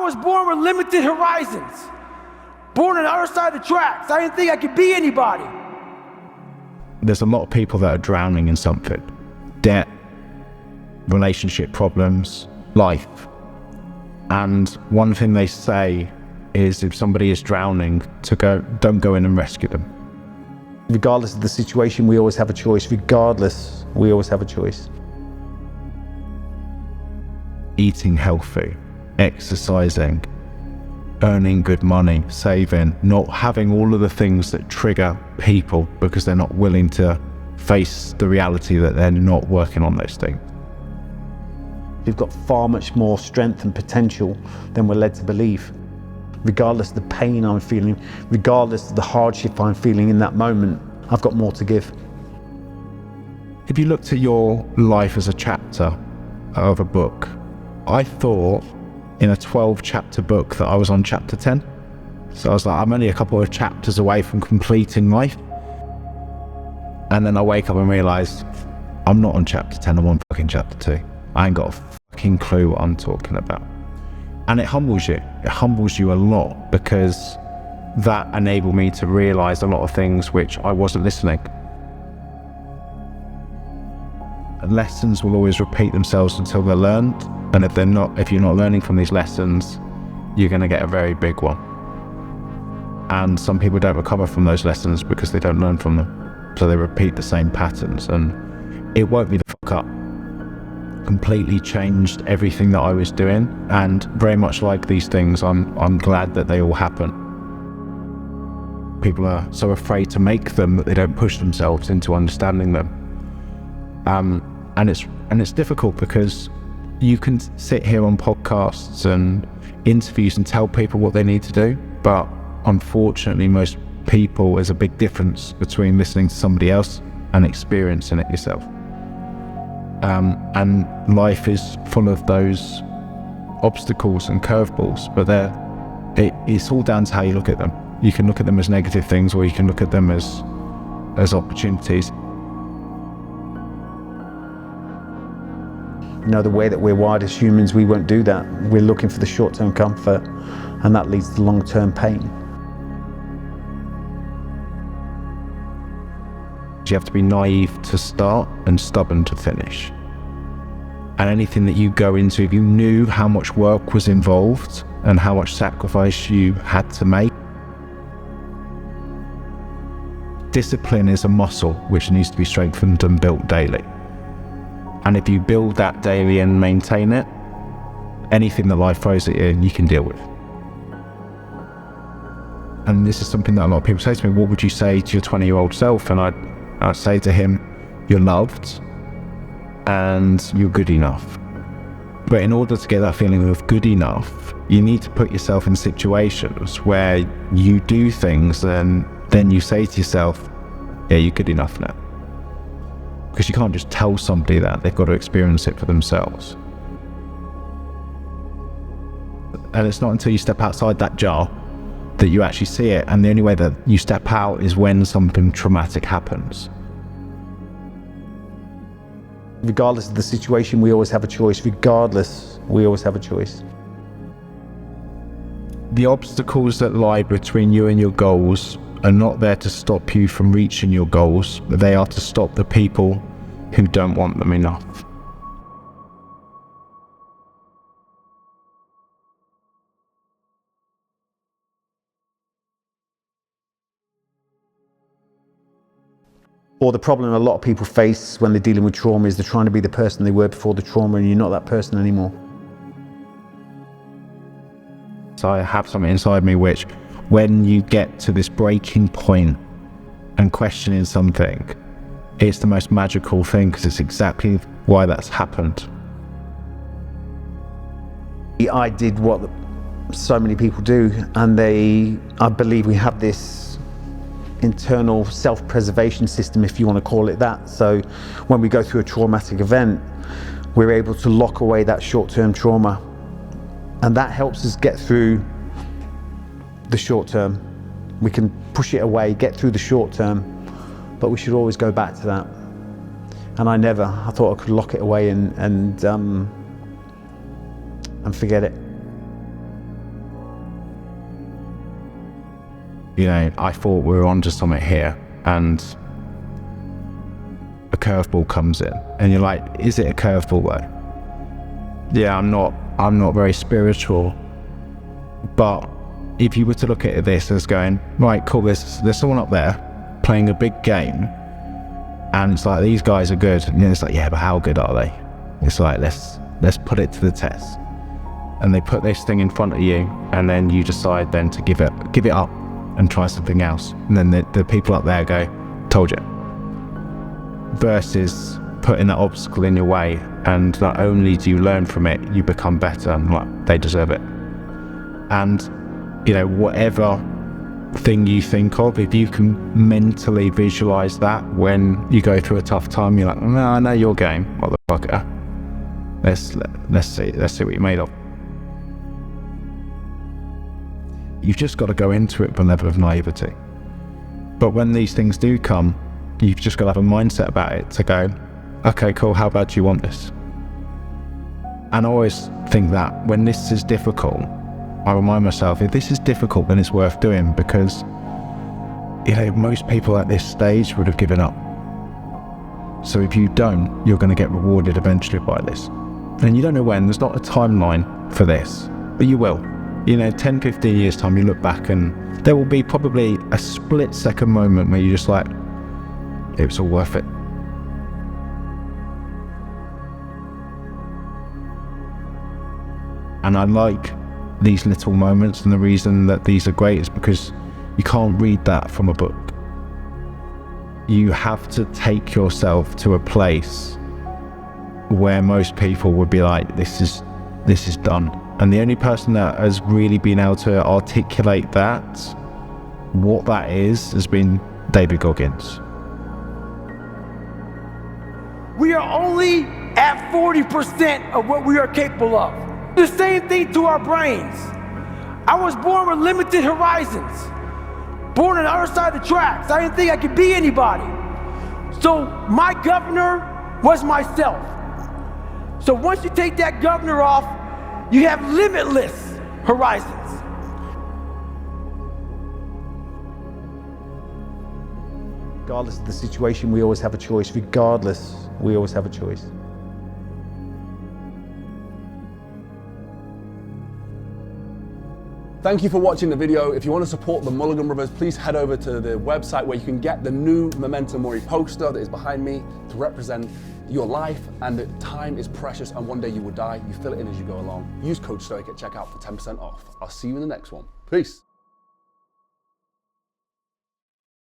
was born with limited horizons. Born on the other side of the tracks. I didn't think I could be anybody. There's a lot of people that are drowning in something. Debt, relationship problems, life. And one thing they say is if somebody is drowning, don't go in and rescue them. Regardless of the situation, we always have a choice. Regardless, we always have a choice. Eating healthy, exercising, earning good money, saving, not having all of the things that trigger people because they're not willing to face the reality that they're not working on those things. We've got far much more strength and potential than we're led to believe. Regardless of the pain I'm feeling, regardless of the hardship I'm feeling in that moment, I've got more to give. If you looked at your life as a chapter of a book, I thought in a 12-chapter book that I was on chapter 10. So I was like, I'm only a couple of chapters away from completing life. And then I wake up and realize I'm not on chapter 10, I'm on fucking chapter 2. I ain't got a fucking clue what I'm talking about. And it humbles you. It humbles you a lot because that enabled me to realize a lot of things which I wasn't listening. Lessons will always repeat themselves until they're learned. And if you're not learning from these lessons, you're going to get a very big one. And some people don't recover from those lessons because they don't learn from them. So they repeat the same patterns, and it woke me the fuck up. Completely changed everything that I was doing, and very much like these things, I'm glad that they all happen. People are so afraid to make them that they don't push themselves into understanding them. And it's difficult because you can sit here on podcasts and interviews and tell people what they need to do, but unfortunately most people, there's a big difference between listening to somebody else and experiencing it yourself. And life is full of those obstacles and curveballs, but it's all down to how you look at them. You can look at them as negative things, or you can look at them as opportunities. You know, the way that we're wired as humans, we won't do that. We're looking for the short-term comfort, and that leads to long-term pain. You have to be naive to start and stubborn to finish. And anything that you go into, if you knew how much work was involved and how much sacrifice you had to make, discipline is a muscle which needs to be strengthened and built daily. And if you build that daily and maintain it, anything that life throws at you, you can deal with. And this is something that a lot of people say to me, what would you say to your 20-year-old self? And I'd say to him, you're loved and you're good enough. But in order to get that feeling of good enough, you need to put yourself in situations where you do things and then you say to yourself, yeah, you're good enough now. Because you can't just tell somebody that, they've got to experience it for themselves. And it's not until you step outside that jar that you actually see it, and the only way that you step out is when something traumatic happens. Regardless of the situation, we always have a choice. Regardless, we always have a choice. The obstacles that lie between you and your goals are not there to stop you from reaching your goals, but they are to stop the people who don't want them enough. Or the problem a lot of people face when they're dealing with trauma is they're trying to be the person they were before the trauma, and you're not that person anymore. So I have something inside me which, when you get to this breaking point and questioning something, it's the most magical thing, because it's exactly why that's happened. I did what so many people do, and I believe we have this internal self-preservation system, if you want to call it that. So when we go through a traumatic event, we're able to lock away that short-term trauma, and that helps us get through the short term. We can push it away, get through the short term, but we should always go back to that. And I thought I could lock it away and forget it. You know, I thought we were onto something here, and a curveball comes in, and you're like, is it a curveball though? Yeah, I'm not very spiritual, but if you were to look at this as going, right, cool, there's someone up there playing a big game, and it's like, these guys are good, and it's like, yeah, but how good are they? It's like, let's put it to the test. And they put this thing in front of you, and then you decide then to give it up and try something else. And then the people up there go, told you. Versus putting that obstacle in your way, and not only do you learn from it, you become better, and like, they deserve it. And, you know, whatever thing you think of, if you can mentally visualize that when you go through a tough time, you're like, no, I know your game, motherfucker. Let's see what you're made of. You've just got to go into it with a level of naivety. But when these things do come, you've just got to have a mindset about it to go, okay, cool, how bad do you want this? And I always think that when this is difficult, I remind myself, if this is difficult, then it's worth doing, because, you know, most people at this stage would have given up. So if you don't, you're going to get rewarded eventually by this. And you don't know when, there's not a timeline for this, but you will. You know, 10, 15 years time, you look back and there will be probably a split-second moment where you're just like, it was all worth it. And I like these little moments, and the reason that these are great is because you can't read that from a book. You have to take yourself to a place where most people would be like, this is done. And the only person that has really been able to articulate that, what that is, has been David Goggins. We are only at 40% of what we are capable of. The same thing to our brains. I was born with limited horizons. Born on the other side of the tracks. I didn't think I could be anybody. So my governor was myself. So once you take that governor off, you have limitless horizons. Regardless of the situation, we always have a choice. Regardless, we always have a choice. Thank you for watching the video. If you want to support the Mulligan brothers, please head over to the website where you can get the new Memento Mori poster that is behind me to represent your life, and that time is precious and one day you will die. You fill it in as you go along. Use code STOIC at checkout for 10% off. I'll see you in the next one. Peace.